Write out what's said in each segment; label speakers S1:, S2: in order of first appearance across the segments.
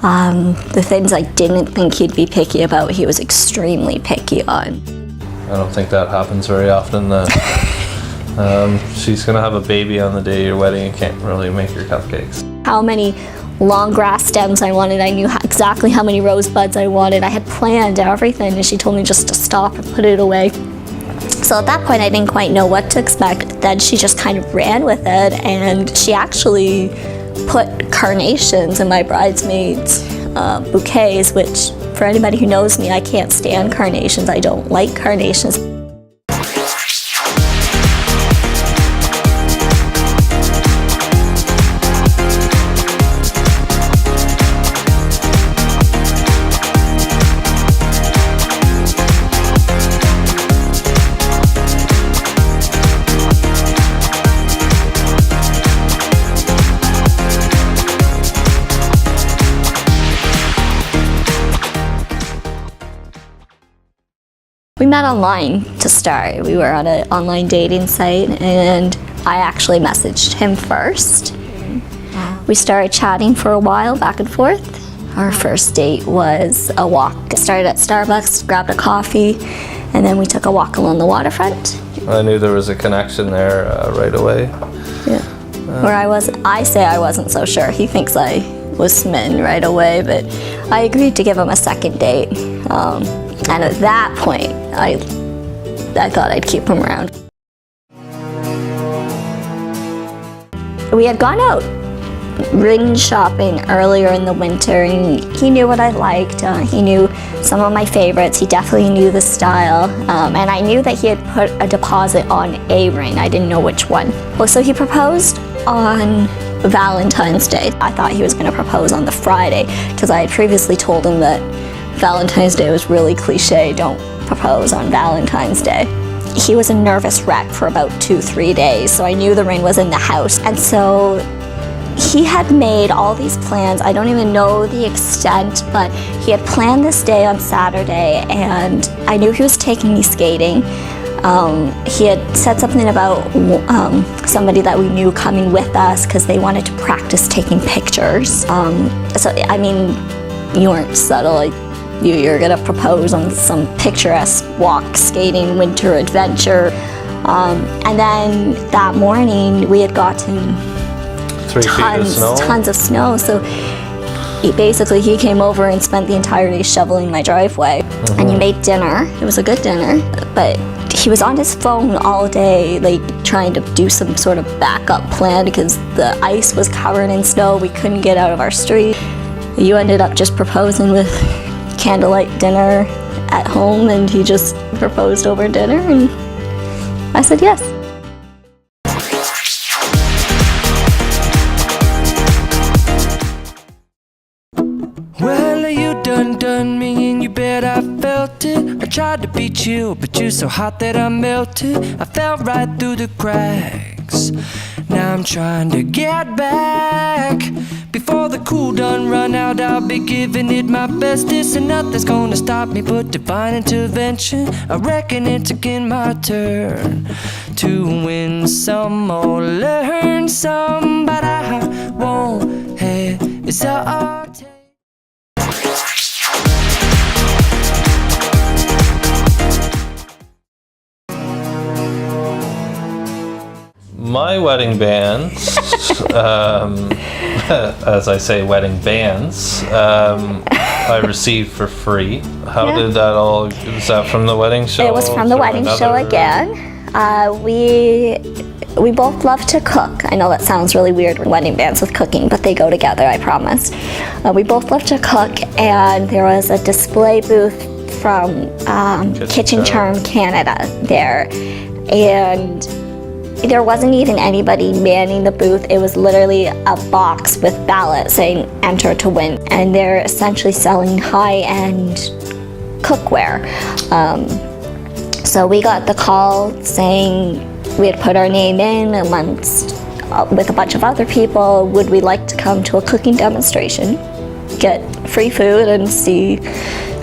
S1: The things I didn't think he'd be picky about, he was extremely picky on.
S2: I don't think that happens very often, that she's gonna have a baby on the day of your wedding and can't really make your cupcakes.
S1: How many long grass stems I wanted, I knew exactly how many rosebuds I wanted. I had planned everything, and she told me just to stop and put it away. So at that point I didn't quite know what to expect. Then she just kind of ran with it, and she actually put carnations in my bridesmaids' bouquets, which for anybody who knows me, I can't stand carnations. I don't like carnations. We met online to start. We were on an online dating site, and I actually messaged him first. We started chatting for a while, back and forth. Our first date was a walk. Started at Starbucks, grabbed a coffee, and then we took a walk along the waterfront.
S2: I knew there was a connection there right away.
S1: Yeah. Where I say I wasn't so sure. He thinks I was smitten right away, but I agreed to give him a second date. And at that point, I thought I'd keep him around. We had gone out ring shopping earlier in the winter, and he knew what I liked. He knew some of my favorites. He definitely knew the style. And I knew that he had put a deposit on a ring. I didn't know which one. Well, so he proposed on Valentine's Day. I thought he was going to propose on the Friday, because I had previously told him that Valentine's Day was really cliche, don't propose on Valentine's Day. He was a nervous wreck for about 2-3 days, so I knew the ring was in the house. And so he had made all these plans. I don't even know the extent, but he had planned this day on Saturday, and I knew he was taking me skating. He had said something about somebody that we knew coming with us because they wanted to practice taking pictures. So, I mean, you weren't subtle. You're gonna propose on some picturesque walk, skating, winter adventure. And then that morning we had gotten
S2: 3 feet of snow.
S1: Tons of snow. So he came over and spent the entire day shoveling my driveway. And he made dinner. It was a good dinner, but he was on his phone all day, like trying to do some sort of backup plan because the ice was covered in snow. We couldn't get out of our street. You ended up just proposing with candlelight dinner at home, and he just proposed over dinner, and I said yes.
S3: Well, you done me, and you bet I felt it. I tried to beat you, but you're so hot that I melted. I fell right through the cracks. Now I'm trying to get back. Before the cool done run out, I'll be giving it my bestest, and nothing's gonna stop me but divine intervention. I reckon it's again my turn to win some or learn some, but I won't hesitate.
S2: My wedding bands, as I say, wedding bands, I received for free. How did that all, was that from the wedding show?
S1: It was from the wedding show again. We both love to cook. I know that sounds really weird, wedding bands with cooking, but they go together, I promise. We both love to cook, and there was a display booth from Kitchen Charm Canada there, and there wasn't even anybody manning the booth. It was literally a box with ballots saying enter to win, and they're essentially selling high-end cookware. So we got the call saying we had put our name in amongst with a bunch of other people. Would we like to come to a cooking demonstration, get free food, and see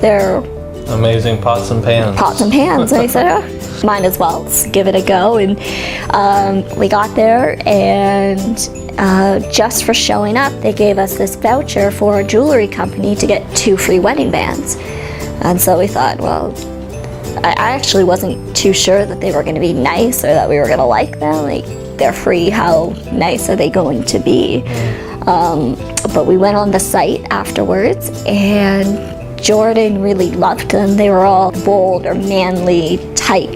S1: their
S2: amazing pots and pans?
S1: Pots and pans. And I said, oh, might as well, let's give it a go. And we got there, and just for showing up, they gave us this voucher for a jewelry company to get 2 free wedding bands. And so we thought, well, I actually wasn't too sure that they were going to be nice or that we were going to like them. Like, they're free, how nice are they going to be? But we went on the site afterwards, and Jordan really loved them. They were all bold or manly type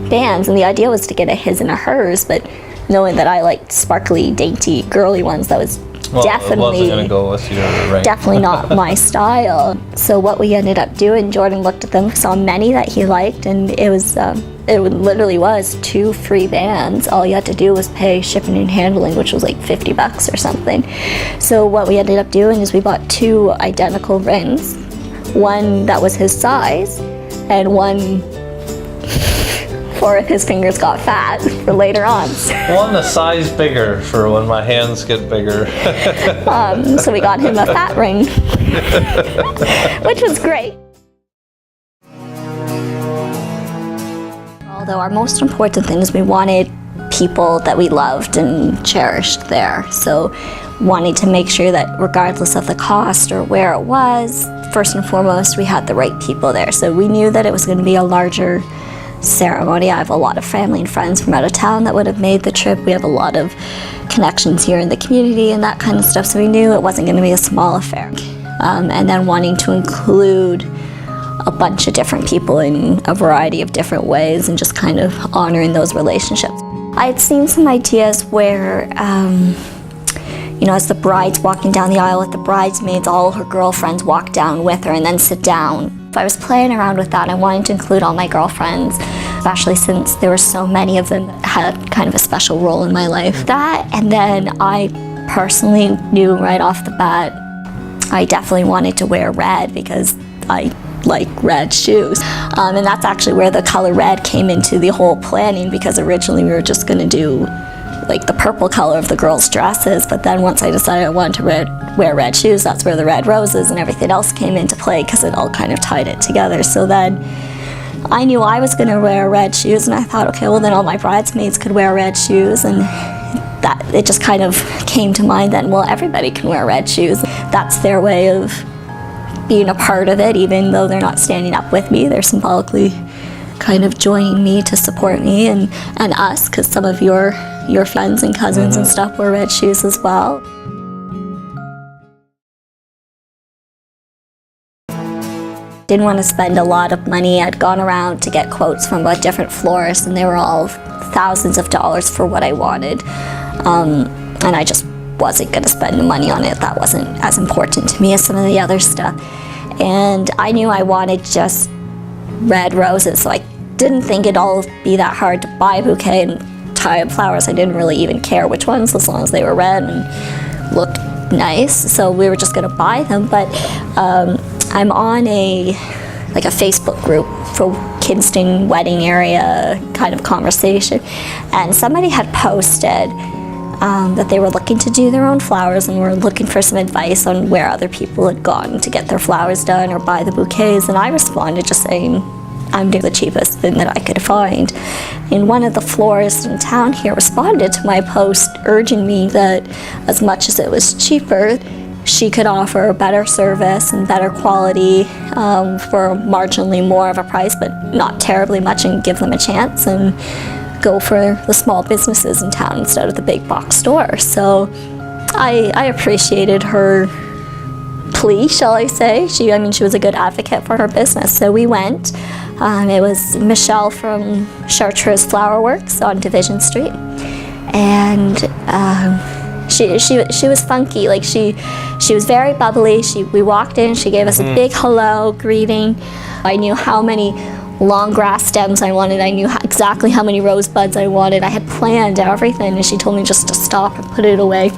S1: bands, and the idea was to get a his and a hers, but knowing that I liked sparkly, dainty, girly ones, that was
S2: It wasn't gonna go with your ring.
S1: definitely not my style. So what we ended up doing, Jordan looked at them, saw many that he liked, and it literally was 2 free bands. All you had to do was pay shipping and handling, which was like $50 or something. So what we ended up doing is we bought 2 identical rings, one that was his size, and one for if his fingers got fat for later on.
S2: One a size bigger for when my hands get bigger.
S1: So we got him a fat ring, which was great. Although our most important thing is we wanted people that we loved and cherished there. So wanting to make sure that regardless of the cost or where it was, first and foremost, we had the right people there. So we knew that it was going to be a larger ceremony. I have a lot of family and friends from out of town that would have made the trip. We have a lot of connections here in the community and that kind of stuff, so we knew it wasn't going to be a small affair. And then wanting to include a bunch of different people in a variety of different ways and just kind of honoring those relationships. I had seen some ideas where as the bride's walking down the aisle with the bridesmaids, all her girlfriends walk down with her and then sit down. I was playing around with that. I wanted to include all my girlfriends, especially since there were so many of them that had kind of a special role in my life. That, and then I personally knew right off the bat, I definitely wanted to wear red because I like red shoes. And that's actually where the color red came into the whole planning, because originally we were just going to do like the purple color of the girls' dresses, but then once I decided I wanted to wear red shoes, that's where the red roses and everything else came into play, because it all kind of tied it together. So then I knew I was going to wear red shoes, and I thought, okay, well then all my bridesmaids could wear red shoes, and that it just kind of came to mind then, well, everybody can wear red shoes. That's their way of being a part of it, even though they're not standing up with me. They're symbolically kind of joining me to support me and us, because some of your friends and cousins and stuff wear red shoes as well. Didn't want to spend a lot of money. I'd gone around to get quotes from about different florists, and they were all thousands of dollars for what I wanted. And I just wasn't going to spend the money on it. That wasn't as important to me as some of the other stuff. And I knew I wanted just red roses, so I didn't think it'd all be that hard to buy a bouquet and tie up flowers. I didn't really even care which ones, as long as they were red and looked nice. So we were just going to buy them. But I'm on a Facebook group for Kingston wedding area kind of conversation, and somebody had posted that they were looking to do their own flowers and were looking for some advice on where other people had gone to get their flowers done or buy the bouquets. And I responded just saying, I'm doing the cheapest thing that I could find. And one of the florists in town here responded to my post, urging me that as much as it was cheaper, she could offer better service and better quality for marginally more of a price, but not terribly much, and give them a chance and go for the small businesses in town instead of the big box store. So I appreciated her plea, shall I say. She was a good advocate for her business. So we went. It was Michelle from Chartreuse Flower Works on Division Street. And she was funky. Like she was very bubbly. We walked in, she gave us a big hello, greeting. I knew how many long grass stems I wanted. I knew exactly how many rosebuds I wanted. I had planned everything, and she told me just to stop and put it away.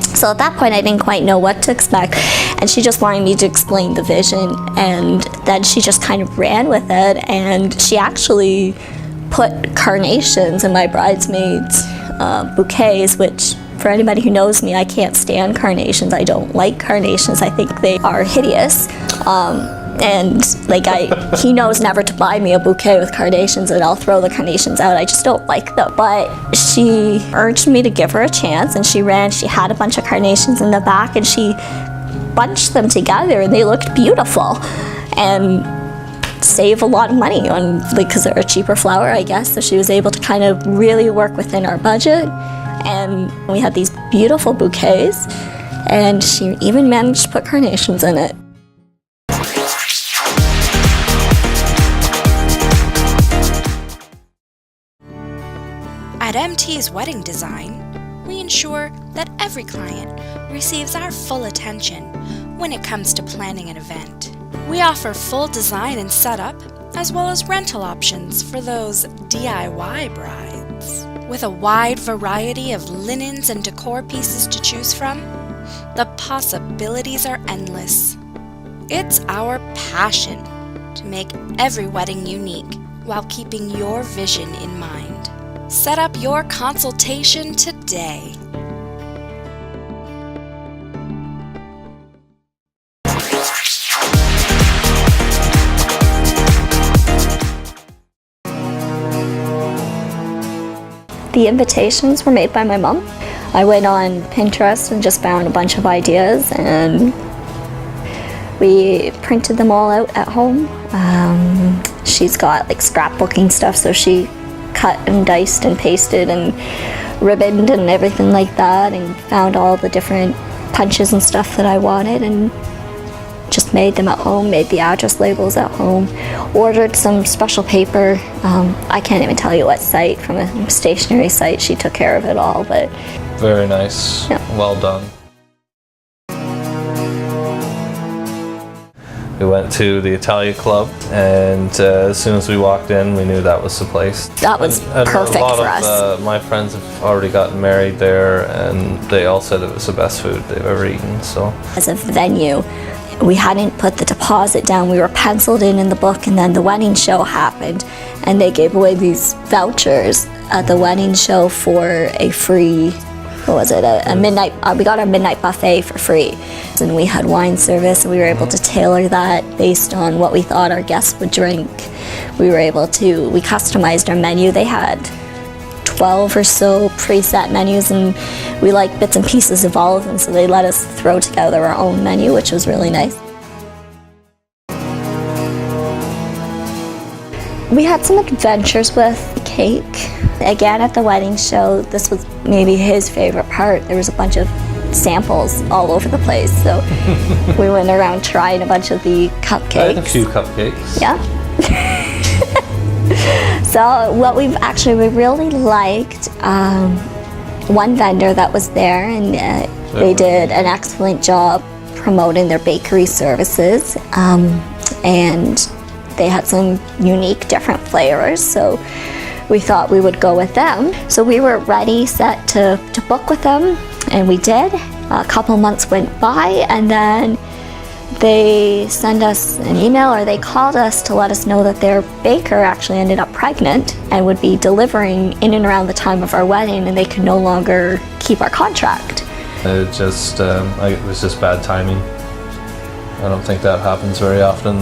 S1: So at that point, I didn't quite know what to expect, and she just wanted me to explain the vision, and then she just kind of ran with it, and she actually put carnations in my bridesmaids' bouquets, which, for anybody who knows me, I can't stand carnations. I don't like carnations. I think they are hideous. And like he knows never to buy me a bouquet with carnations, and I'll throw the carnations out. I just don't like them. But she urged me to give her a chance, and she had a bunch of carnations in the back, and she bunched them together, and they looked beautiful. And save a lot of money on, because they're a cheaper flower, I guess. So she was able to kind of really work within our budget, and we had these beautiful bouquets, and she even managed to put carnations in it.
S4: At MT's Wedding Design, we ensure that every client receives our full attention when it comes to planning an event. We offer full design and setup, as well as rental options for those DIY brides. With a wide variety of linens and decor pieces to choose from, the possibilities are endless. It's our passion to make every wedding unique while keeping your vision in mind. Set up your consultation today.
S1: The invitations were made by my mom. I went on Pinterest and just found a bunch of ideas, and we printed them all out at home. She's got like scrapbooking stuff, so she cut and diced and pasted and ribboned and everything like that, and found all the different punches and stuff that I wanted, and just made them at home, made the address labels at home, ordered some special paper. I can't even tell you what site, from a stationery site. She took care of it all, but...
S2: Very nice.
S1: Yeah.
S2: Well done. We went to the Italia Club, and as soon as we walked in, we knew that was the place.
S1: That was perfect for us.
S2: My friends have already gotten married there, and they all said it was the best food they've ever eaten. So,
S1: as a venue, we hadn't put the deposit down. We were penciled in the book, and then the wedding show happened, and they gave away these vouchers at the wedding show for a free, what was it, a midnight, we got our midnight buffet for free. And we had wine service, and we were able to tailor that based on what we thought our guests would drink. We customized our menu. They had 12 or so preset menus, and we liked bits and pieces of all of them, so they let us throw together our own menu, which was really nice. We had some adventures with cake. Again, at the wedding show, this was maybe his favorite part. There was a bunch of samples all over the place, so we went around trying a bunch of the cupcakes.
S2: I had a few cupcakes.
S1: Yeah. So what we really liked, one vendor that was there, and they did an excellent job promoting their bakery services, and they had some unique different flavors, so we thought we would go with them. So we were ready, set to book with them, and we did. A couple months went by, and then they sent us an email, or they called us to let us know that their baker actually ended up pregnant and would be delivering in and around the time of our wedding, and they could no longer keep our contract.
S2: It was just bad timing. I don't think that happens very often.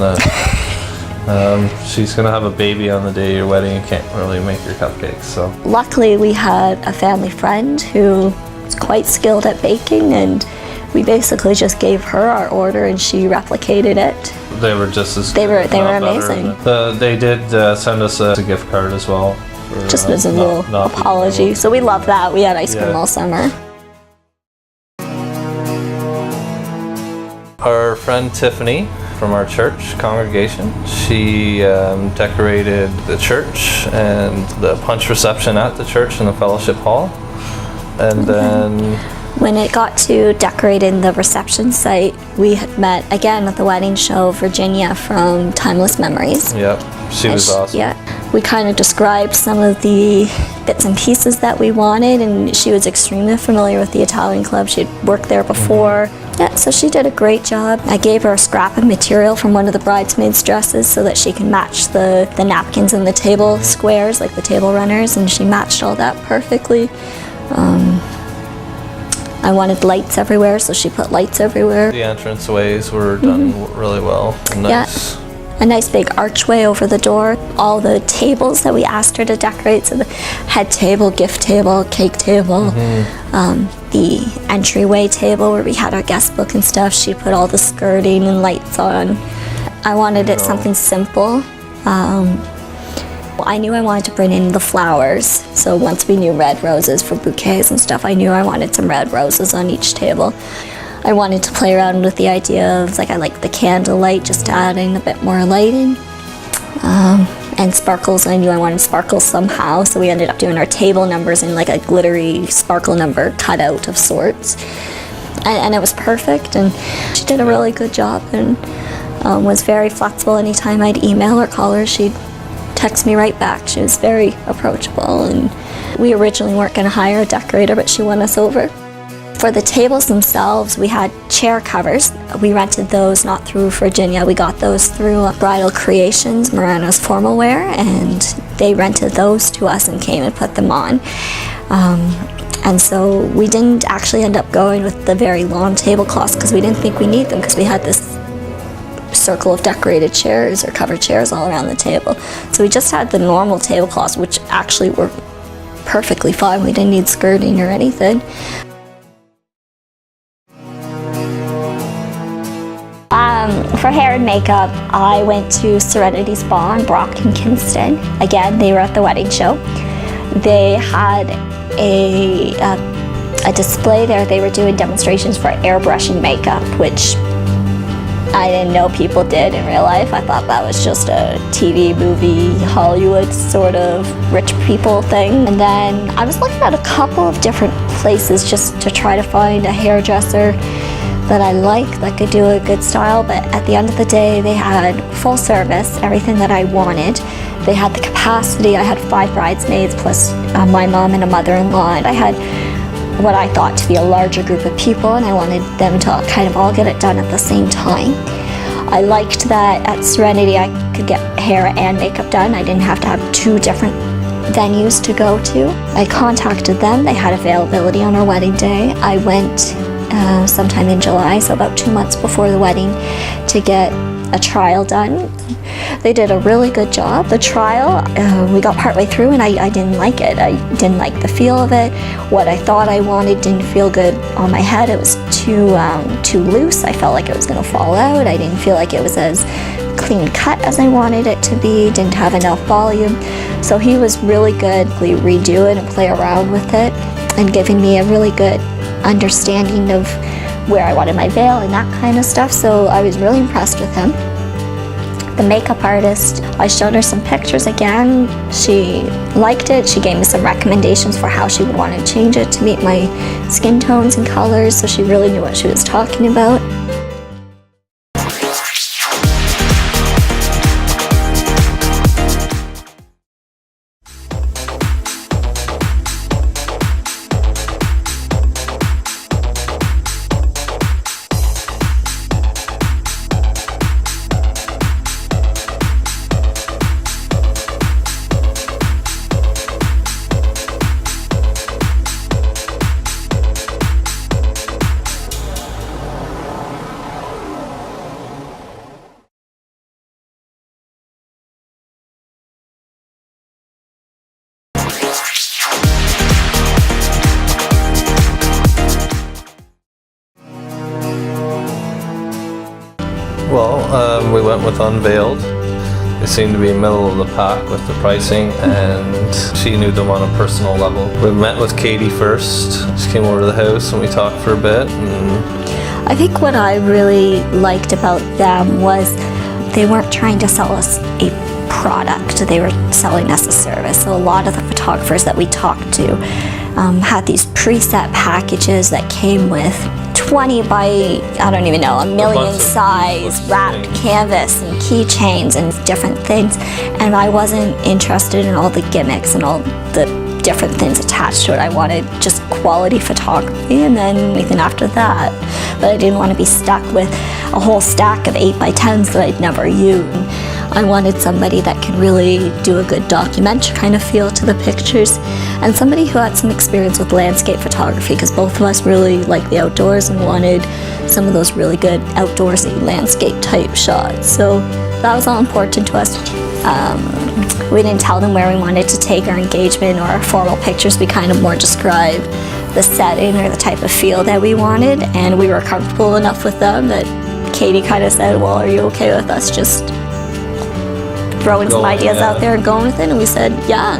S2: She's gonna have a baby on the day of your wedding and can't really make your cupcakes. So
S1: luckily, we had a family friend who was quite skilled at baking, and we basically just gave her our order, and she replicated it.
S2: They were just as
S1: they
S2: good,
S1: were amazing.
S2: They did send us a gift card as well. For,
S1: just as a little apology. So we love that. We had ice cream all summer.
S2: Our friend Tiffany from our church congregation, she decorated the church and the punch reception at the church in the fellowship hall. And then
S1: when it got to decorating the reception site, we had met again at the wedding show Virginia from Timeless Memories.
S2: Yep, she was awesome.
S1: Yeah, we kind of described some of the bits and pieces that we wanted, and she was extremely familiar with the Italian club. She'd worked there before. Yeah, so she did a great job. I gave her a scrap of material from one of the bridesmaids' dresses so that she can match the napkins and the table squares, like the table runners, and she matched all that perfectly. I wanted lights everywhere, so she put lights everywhere.
S2: The entranceways were done really well. Nice.
S1: Yeah. A nice big archway over the door. All the tables that we asked her to decorate, so the head table, gift table, cake table, the entryway table where we had our guest book and stuff, she put all the skirting and lights on. I wanted it something simple. I knew I wanted to bring in the flowers, so once we knew red roses for bouquets and stuff, I knew I wanted some red roses on each table. I wanted to play around with the idea of, like, I like the candlelight, just adding a bit more lighting. And sparkles, I knew I wanted sparkles somehow, so we ended up doing our table numbers in like a glittery sparkle number cutout of sorts. And it was perfect, and she did a really good job, and was very flexible. Anytime I'd email or call her, she'd text me right back. She was very approachable, and we originally weren't going to hire a decorator, but she won us over. For the tables themselves, we had chair covers. We rented those not through Virginia. We got those through Bridal Creations, Morano's Formal Wear, and they rented those to us and came and put them on. And so we didn't actually end up going with the very long tablecloths because we didn't think we need them, because we had this circle of decorated chairs or covered chairs all around the table. So we just had the normal tablecloths, which actually were perfectly fine. We didn't need skirting or anything. For hair and makeup, I went to Serenity Spa in Brockton, Kingston. Again, they were at the wedding show. They had a display there. They were doing demonstrations for airbrushing makeup, which I didn't know people did in real life. I thought that was just a TV, movie, Hollywood sort of rich people thing. And then I was looking at a couple of different places just to try to find a hairdresser that I liked, that could do a good style, but at the end of the day, they had full service, everything that I wanted. They had the capacity. I had 5 bridesmaids plus my mom and a mother-in-law, and I had what I thought to be a larger group of people, and I wanted them to kind of all get it done at the same time. I liked that at Serenity I could get hair and makeup done. I didn't have to have 2 different venues to go to. I contacted them. They had availability on our wedding day. I went sometime in July, so about 2 months before the wedding, to get a trial done. They did a really good job. The trial, we got partway through and I didn't like it. I didn't like the feel of it. What I thought I wanted didn't feel good on my head. It was too loose. I felt like it was going to fall out. I didn't feel like it was as clean cut as I wanted it to be. Didn't have enough volume. So he was really good to redo it and play around with it and giving me a really good understanding of where I wanted my veil and that kind of stuff. So I was really impressed with him. The makeup artist, I showed her some pictures again. She liked it. She gave me some recommendations for how she would want to change it to meet my skin tones and colors, so she really knew what she was talking about.
S2: Well, we went with Unveiled. They seemed to be middle of the pack with the pricing, and she knew them on a personal level. We met with Katie first. She came over to the house and we talked for a bit. And
S1: I think what I really liked about them was they weren't trying to sell us a product. They were selling us a service. So a lot of the photographers that we talked to had these preset packages that came with 20 by, I don't even know, a million size wrapped canvas and keychains and different things. And I wasn't interested in all the gimmicks and all the different things attached to it. I wanted just quality photography and then anything after that. But I didn't want to be stuck with a whole stack of 8x10s that I'd never used. I wanted somebody that can really do a good documentary kind of feel to the pictures, and somebody who had some experience with landscape photography, because both of us really like the outdoors and wanted some of those really good outdoorsy landscape type shots. So that was all important to us. We didn't tell them where we wanted to take our engagement or our formal pictures. We kind of more described the setting or the type of feel that we wanted, and we were comfortable enough with them that Katie kind of said, well, are you okay with us just throwing some ideas out there and going with it? And we said, yeah.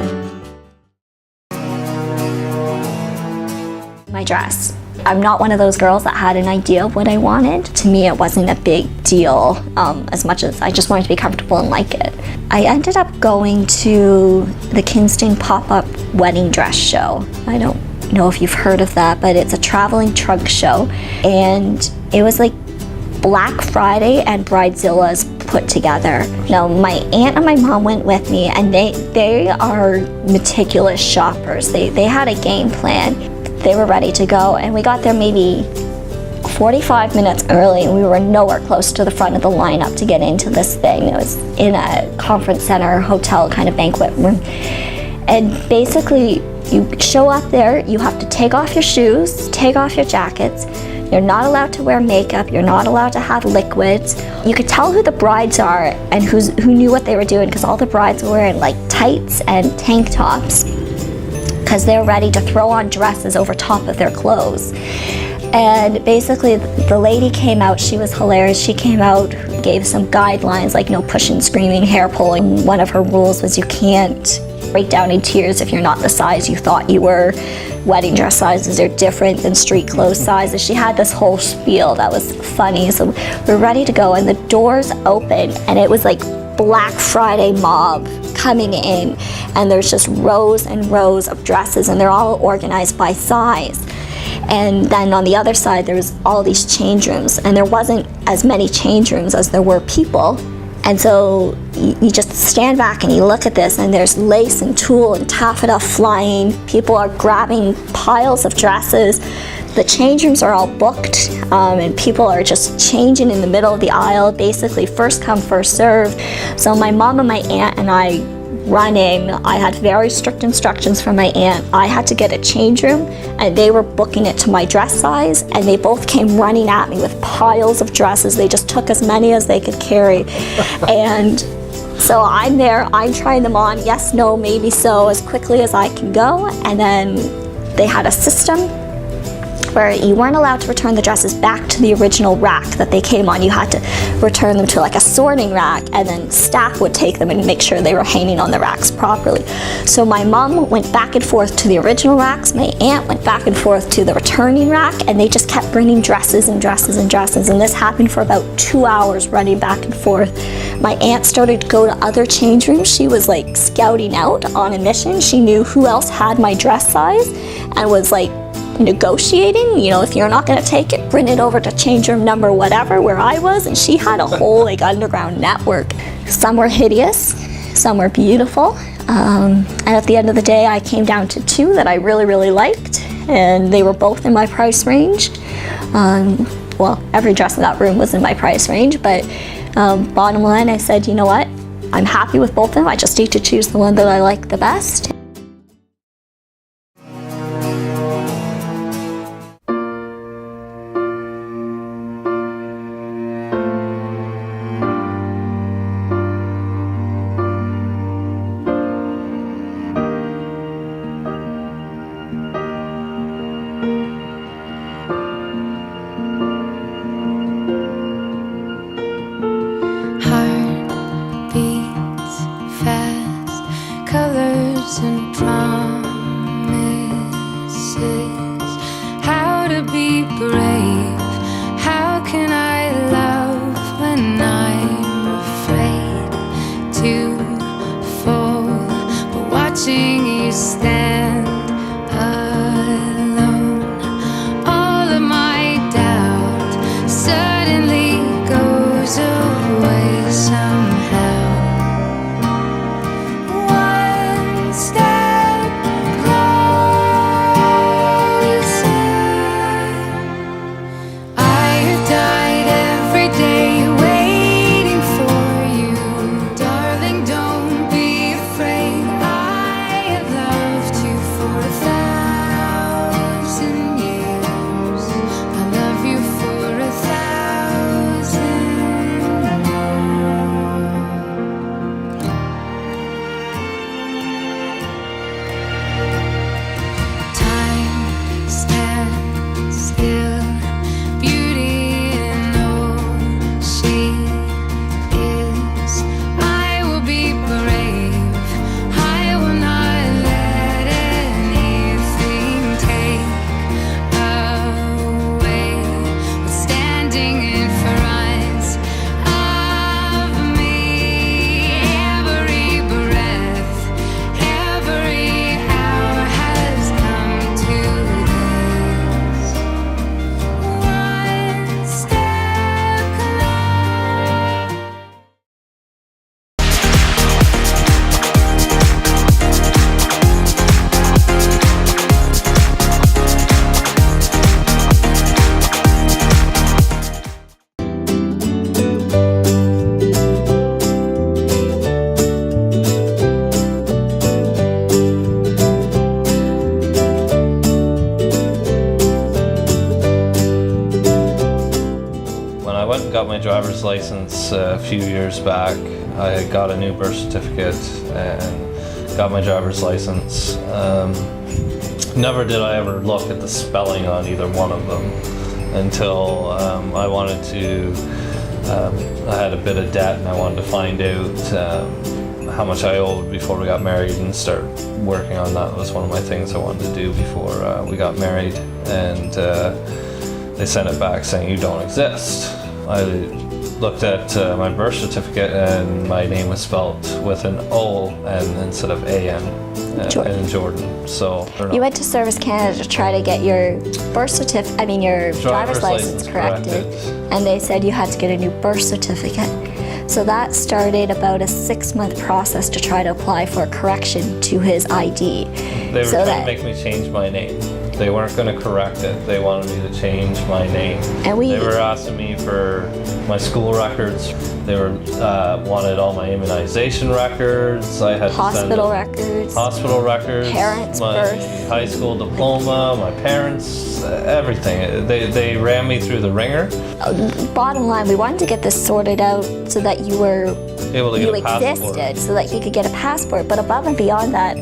S1: My dress. I'm not one of those girls that had an idea of what I wanted. To me, it wasn't a big deal, as much as I just wanted to be comfortable and like it. I ended up going to the Kingston pop-up wedding dress show. I don't know if you've heard of that, but it's a traveling trunk show, and it was like Black Friday and Bridezilla's put together. Now, my aunt and my mom went with me, and they are meticulous shoppers. They had a game plan. They were ready to go, and we got there maybe 45 minutes early, and we were nowhere close to the front of the lineup to get into this thing. It was in a conference center, hotel kind of banquet room. And basically, you show up there, you have to take off your shoes, take off your jackets. You're not allowed to wear makeup, you're not allowed to have liquids. You could tell who the brides are and who knew what they were doing, because all the brides were wearing like tights and tank tops, because they're ready to throw on dresses over top of their clothes. And basically the lady came out, she was hilarious. She came out, gave some guidelines like no pushing, screaming, hair pulling. One of her rules was you can't break down in tears if you're not the size you thought you were. Wedding dress sizes are different than street clothes sizes. She had this whole spiel that was funny. So we're ready to go, and the doors open, and it was like Black Friday mob coming in, and there's just rows and rows of dresses, and they're all organized by size. And then on the other side, there was all these change rooms, and there wasn't as many change rooms as there were people. And so you just stand back and you look at this, and there's lace and tulle and taffeta flying. People are grabbing piles of dresses. The change rooms are all booked, and people are just changing in the middle of the aisle, basically first come, first serve. So my mom and my aunt and I running, I had very strict instructions from my aunt. I had to get a change room, and they were booking it to my dress size, and they both came running at me with piles of dresses. They just took as many as they could carry. And so I'm there, I'm trying them on, yes, no, maybe so, as quickly as I can go. And then they had a system where you weren't allowed to return the dresses back to the original rack that they came on. You had to return them to like a sorting rack, and then staff would take them and make sure they were hanging on the racks properly. So my mom went back and forth to the original racks, my aunt went back and forth to the returning rack, and they just kept bringing dresses and dresses and dresses, and this happened for about 2 hours, running back and forth. My aunt started to go to other change rooms. She was like scouting out on a mission. She knew who else had my dress size and was like negotiating, you know, if you're not going to take it, bring it over to change room number whatever where I was. And she had a whole like underground network. Some were hideous, some were beautiful, and at the end of the day I came down to 2 that I really liked, and they were both in my price range. Well, every dress in that room was in my price range, but bottom line, I said, you know what, I'm happy with both of them, I just need to choose the one that I like the best.
S5: Heart beats fast, colors and
S2: got my driver's license a few years back. I got a new birth certificate and got my driver's license. Never did I ever look at the spelling on either one of them until I wanted to, I had a bit of debt and I wanted to find out how much I owed before we got married and start working on that. That was one of my things I wanted to do before we got married, and they sent it back saying you don't exist. I looked at my birth certificate and my name was spelled with an O and instead of A-N in Jordan. So I don't know.
S1: You went to Service Canada to try to get your your driver's license corrected, and they said you had to get a new birth certificate. So that started about a 6-month process to try to apply for a correction to his ID.
S2: They were trying to make me change my name. They weren't going to correct it. They wanted me to change my name.
S1: And
S2: they were asking me for my school records. They were wanted all my immunization records. I had
S1: hospital records, parents'
S2: my
S1: birth,
S2: high school diploma, my parents, everything. They ran me through the ringer.
S1: Bottom line, we wanted to get this sorted out so that you were
S2: able to get a passport,
S1: so that you could get a passport. But above and beyond that,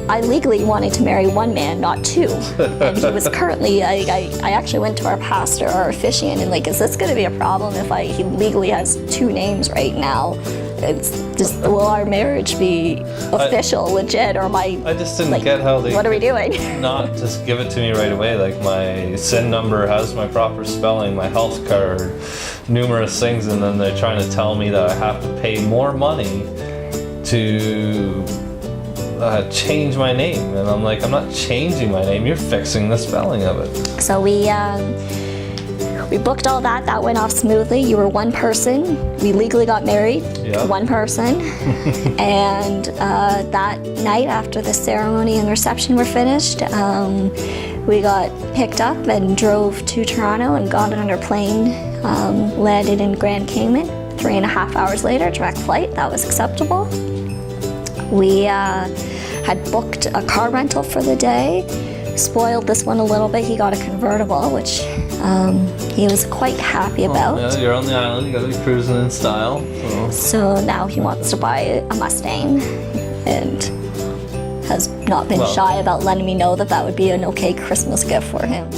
S1: I legally wanted to marry one man, not two. And he was currently, I actually went to our pastor, our officiant, and is this going to be a problem if he legally has 2 names right now? It's just, will our marriage be official, legit, or am I
S2: just didn't get how they...
S1: What are we doing?
S2: Not just give it to me right away. My SIN number has my proper spelling, my health card, numerous things, and then they're trying to tell me that I have to pay more money to change my name, and I'm like, I'm not changing my name, you're fixing the spelling of it.
S1: So we booked all that. That went off smoothly. You were one person. We legally got married to one person. And that night after the ceremony and reception were finished, we got picked up and drove to Toronto and got on our plane, landed in Grand Cayman. 3.5 hours later, direct flight. That was acceptable. We had booked a car rental for the day. Spoiled this one a little bit. He got a convertible, which he was quite happy about.
S2: Yeah, you're on the island, you gotta be cruising in style.
S1: So now he wants to buy a Mustang and has not been shy about letting me know that would be an okay Christmas gift for him.